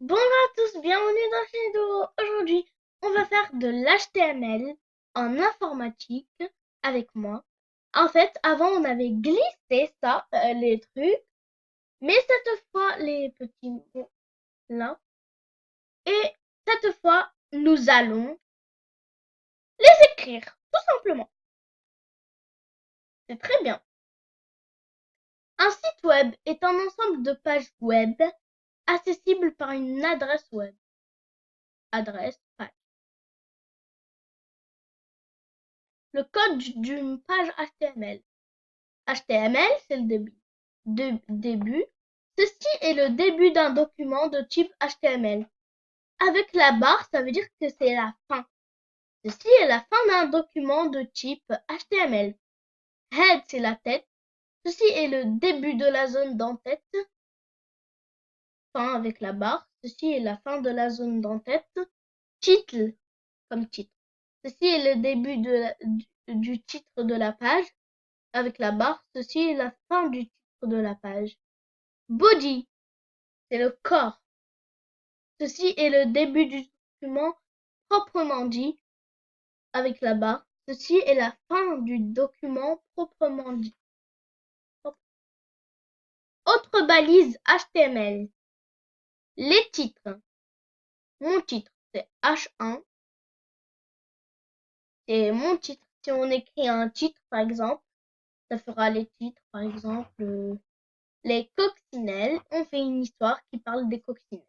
Bonjour à tous, bienvenue dans cette vidéo. Aujourd'hui, on va faire de l'HTML en informatique avec moi. En fait, avant, on avait glissé ça, les trucs, mais cette fois, les petits mots là. Et cette fois, nous allons les écrire, tout simplement. C'est très bien. Un site web est un ensemble de pages web accessibles par une adresse web. Adresse, page. Le code d'une page HTML. HTML, c'est le début. Ceci est le début d'un document de type HTML. Avec la barre, ça veut dire que c'est la fin. Ceci est la fin d'un document de type HTML. Head, c'est la tête. Ceci est le début de la zone d'entête. Fin avec la barre. Ceci est la fin de la zone d'entête. Title, comme titre. Ceci est le début du titre de la page. Avec la barre, ceci est la fin du titre de la page. Body, c'est le corps. Ceci est le début du document proprement dit, avec la barre. Ceci est la fin du document proprement dit. Autre balise HTML. Les titres. Mon titre, c'est H1. C'est mon titre. Si on écrit un titre, par exemple, ça fera les titres, par exemple, les coccinelles. On fait une histoire qui parle des coccinelles,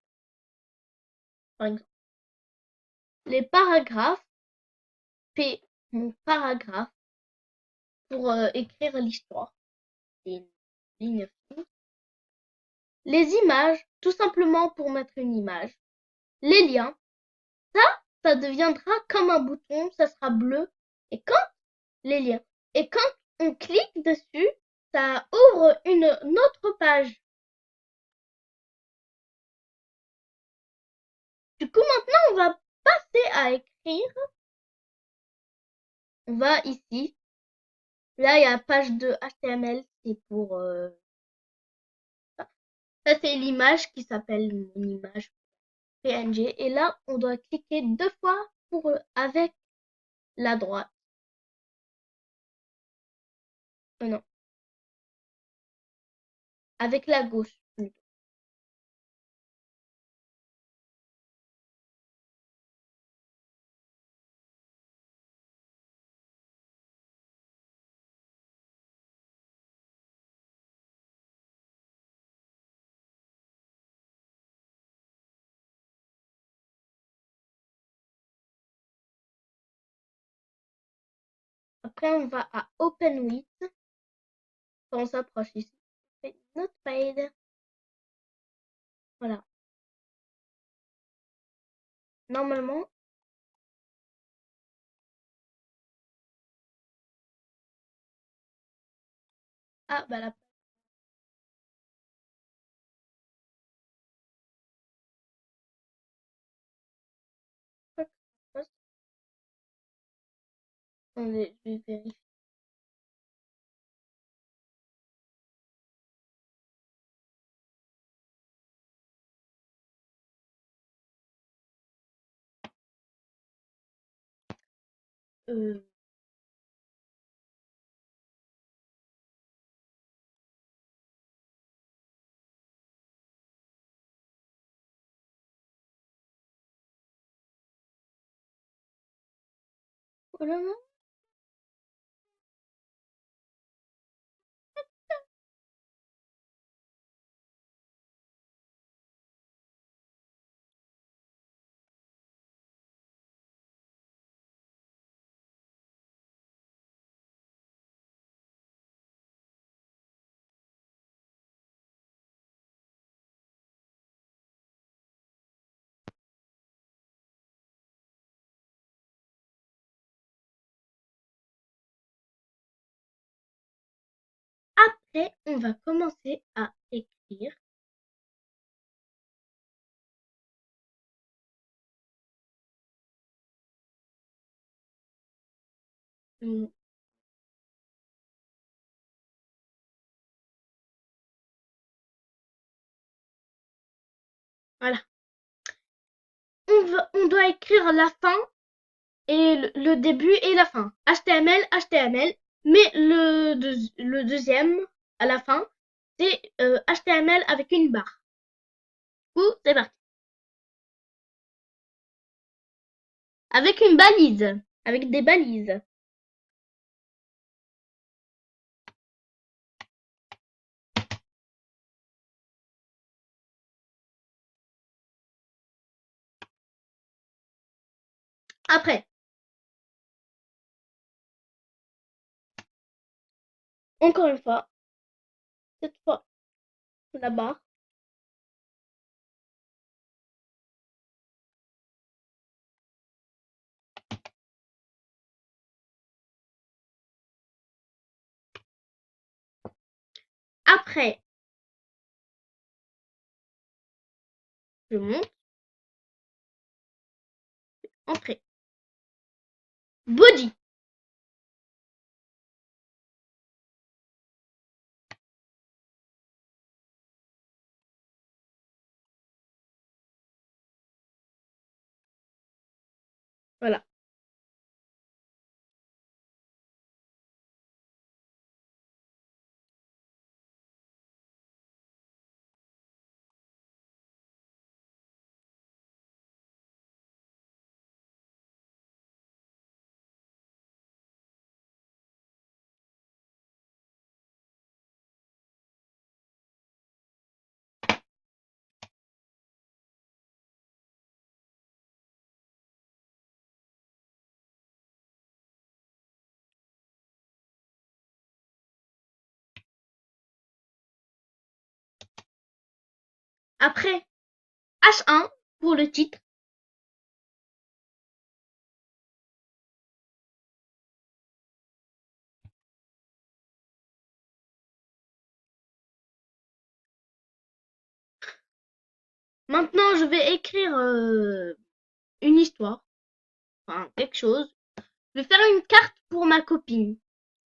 par exemple. Les paragraphes, P, mon paragraphe, pour écrire l'histoire. C'est une ligne finie. Les images, tout simplement pour mettre une image. Les liens, ça deviendra comme un bouton, ça sera bleu. Et quand les liens, et quand on clique dessus, ça ouvre une autre page. Du coup, maintenant, on va passer à écrire. On va ici. Là, il y a page de HTML, c'est pour ça, c'est l'image qui s'appelle mon image PNG. Et là, on doit cliquer 2 fois pour avec la droite. Non, avec la gauche plutôt. Après, on va à Open with. Quand on s'approche ici, on fait Notepad. Voilà. Normalement, ah bah la poste. Attendez, je vais vérifier. Euh, voilà. Après, on va commencer à écrire. Voilà. on doit écrire la fin et le début et la fin. HTML, HTML. Mais le deuxième, à la fin, c'est HTML avec une barre. Du coup, c'est parti. Avec une balise. Avec des balises. Après, encore une fois, cette fois, la barre. Après, je monte. Entrée. Body. Voilà. Après, H1 pour le titre. Maintenant, je vais écrire une histoire. Enfin, quelque chose. Je vais faire une carte pour ma copine.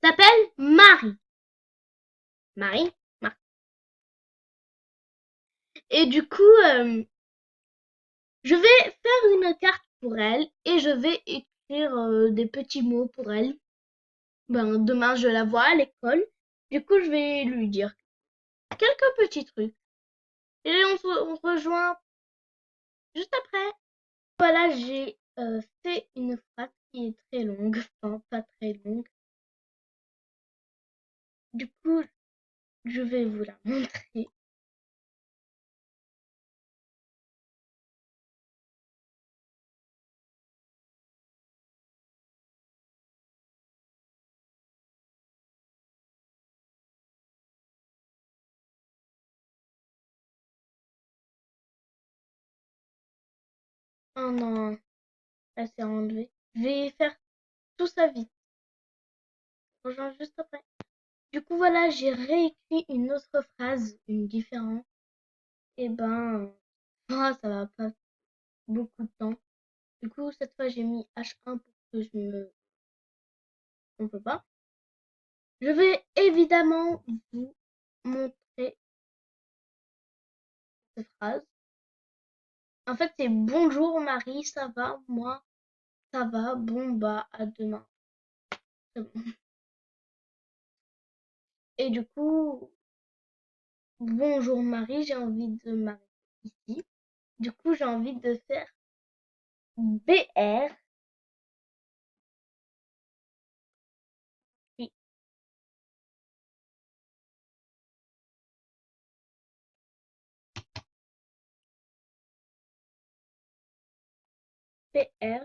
Elle s'appelle Marie. Marie. Marie. Et du coup, je vais faire une carte pour elle et je vais écrire des petits mots pour elle. Ben, demain, je la vois à l'école. Du coup, je vais lui dire quelques petits trucs. Et on se rejoint juste après. Voilà, j'ai fait une phrase qui est très longue. Enfin, pas très longue. Du coup, je vais vous la montrer. Oh non, elle s'est enlevée. Je vais faire tout ça vite. Je rejoins juste après. Du coup, voilà, j'ai réécrit une autre phrase, une différente. Et ben, ça va pas beaucoup de temps. Du coup, cette fois, j'ai mis H1 pour que je me trompe pas. Je vais évidemment vous montrer cette phrase. En fait, c'est bonjour Marie, ça va, moi, ça va, bon bah à demain. C'est bon. Et du coup, bonjour Marie, j'ai envie de m'arrêter ici. Du coup, j'ai envie de faire BR. Oui, BR.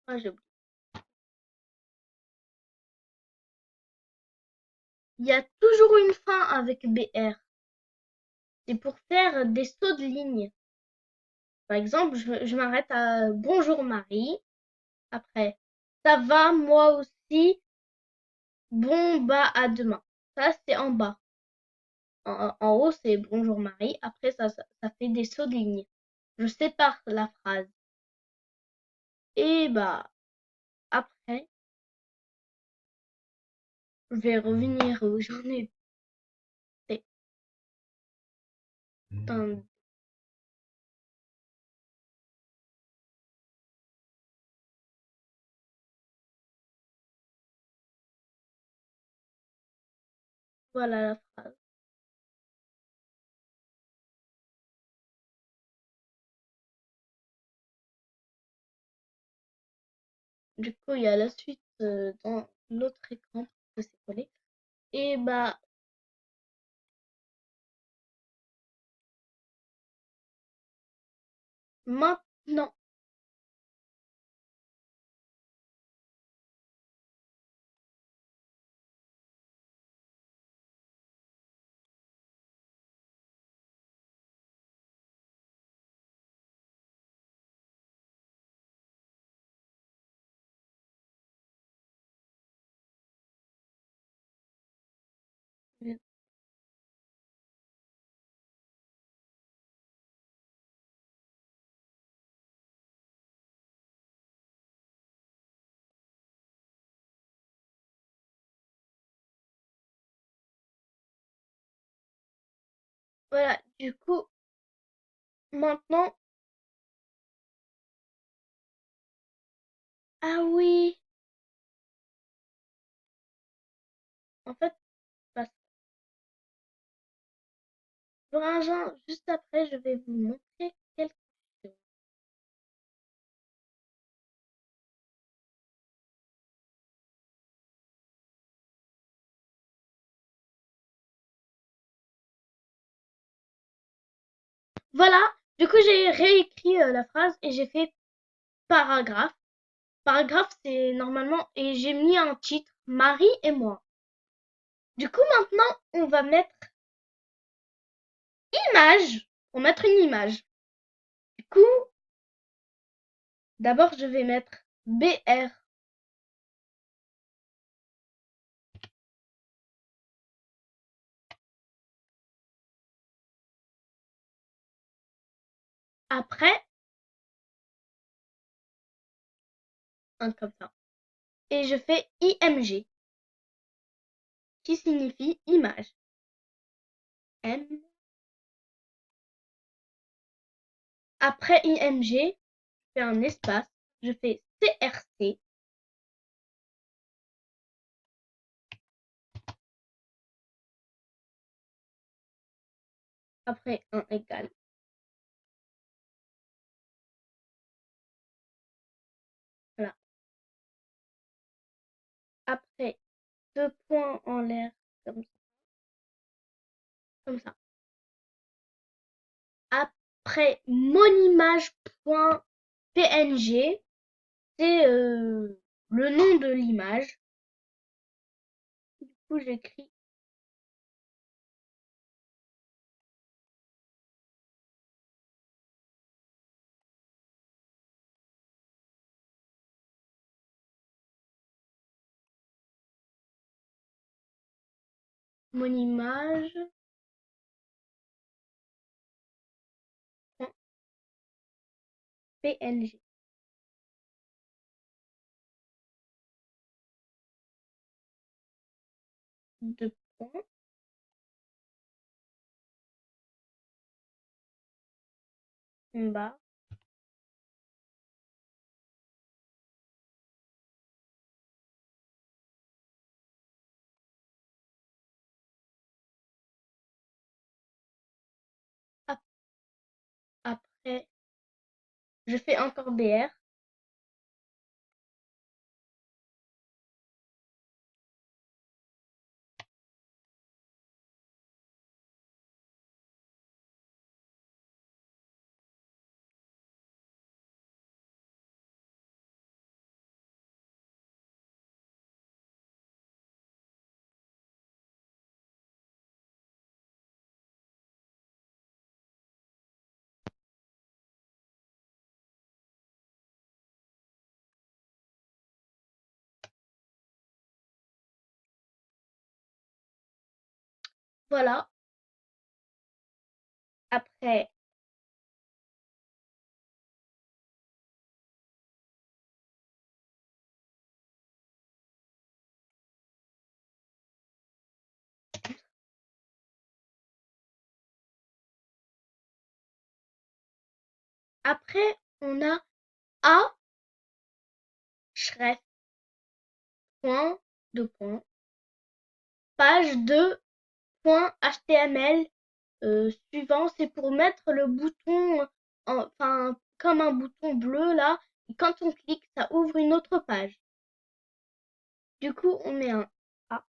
Ah, j'ai oublié. Il y a toujours une fin avec BR. C'est pour faire des sauts de ligne. Par exemple, je m'arrête à bonjour Marie. Après, ça va, moi aussi. Bon, bah, à demain. Ça, c'est en bas. En haut, c'est bonjour Marie. Après, ça fait des sauts de ligne. Je sépare la phrase. Et bah, après, je vais revenir où j'en ai Attends, voilà la phrase. Du coup, il y a la suite dans l'autre écran que c'est collé. Et bah, maintenant, voilà, du coup, maintenant, ah oui, en fait, bah, sur un genre, juste après, je vais vous montrer quelque chose. Voilà, du coup, j'ai réécrit la phrase et j'ai fait paragraphe. Paragraphe, c'est normalement, et j'ai mis un titre, Marie et moi. Du coup, maintenant, on va mettre image, pour mettre une image. Du coup, d'abord, je vais mettre BR. Après, un comme ça. Et je fais IMG, qui signifie image. M. Après IMG, je fais un espace, je fais CRC. Après un égal. Voilà. Après, deux points en l'air, comme ça. Comme ça. Après, mon image.png, c'est le nom de l'image. Du coup, j'écris mon image.png. Deux points. Bas. Après, je fais encore BR. Voilà. Après, Après, on a A, Shref, point, deux points, page 2, point HTML, suivant, c'est pour mettre le bouton, enfin, comme un bouton bleu là, et quand on clique, ça ouvre une autre page. Du coup, on met un A.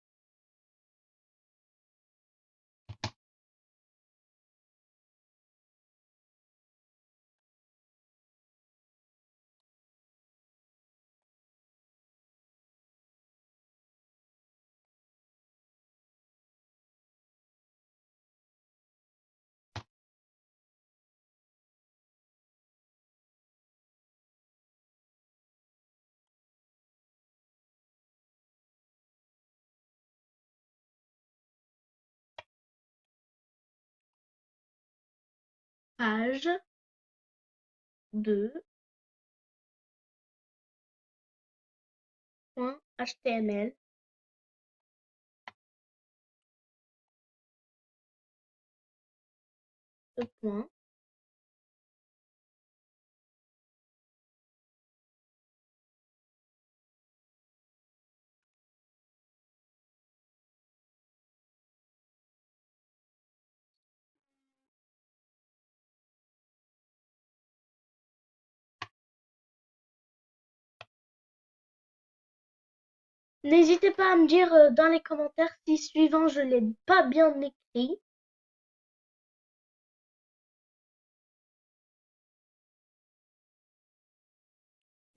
Page 2, point HTML, deux points. N'hésitez pas à me dire dans les commentaires si suivant je l'ai pas bien écrit.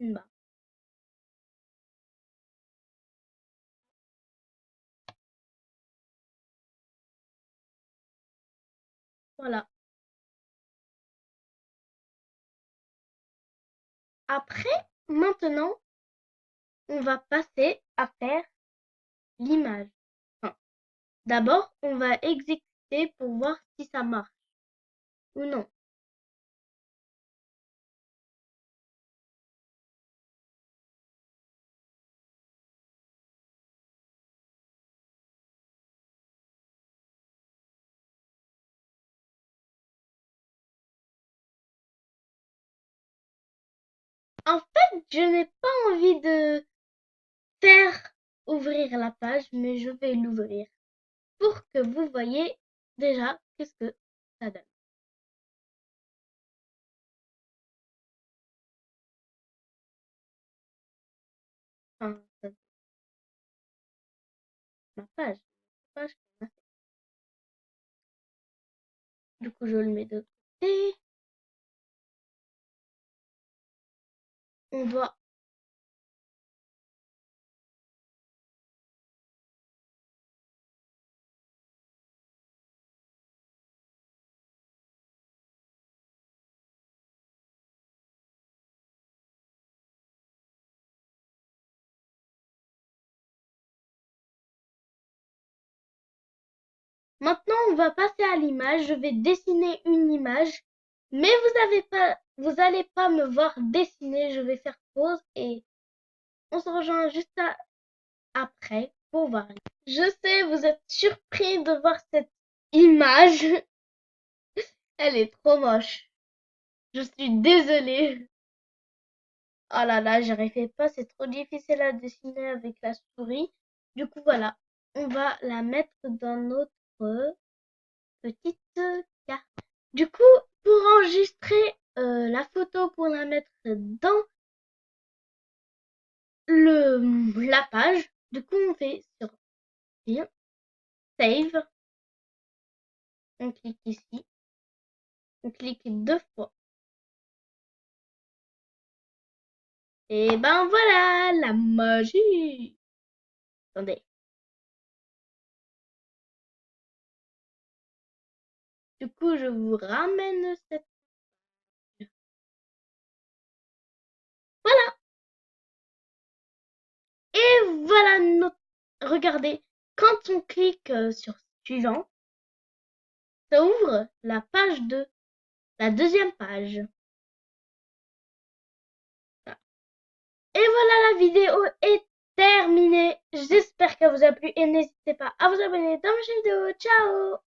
Bah, voilà. Après, maintenant, on va passer à faire l'image. Enfin, d'abord, on va exécuter pour voir si ça marche ou non. En fait, je n'ai pas envie de faire ouvrir la page, mais je vais l'ouvrir pour que vous voyez déjà qu'est-ce que ça donne. Enfin, ma page. Du coup, je le mets de côté. On doit Maintenant, on va passer à l'image. Je vais dessiner une image, mais vous allez pas me voir dessiner. Je vais faire pause et on se rejoint juste après pour voir. Je sais, vous êtes surpris de voir cette image. Elle est trop moche. Je suis désolée. Oh là là, j'arrivais pas. C'est trop difficile à dessiner avec la souris. Du coup, voilà. On va la mettre dans notre petite carte. Du coup, pour enregistrer la photo, pour la mettre dans la page, du coup, on fait sur File, Save, on clique ici, on clique deux fois. Et ben voilà, la magie. Attendez. Du coup, je vous ramène cette... Voilà. Et voilà notre... Regardez, quand on clique sur suivant, ça ouvre la page 2, la deuxième page. Et voilà, la vidéo est terminée. J'espère qu'elle vous a plu et n'hésitez pas à vous abonner dans ma chaîne vidéo. Ciao!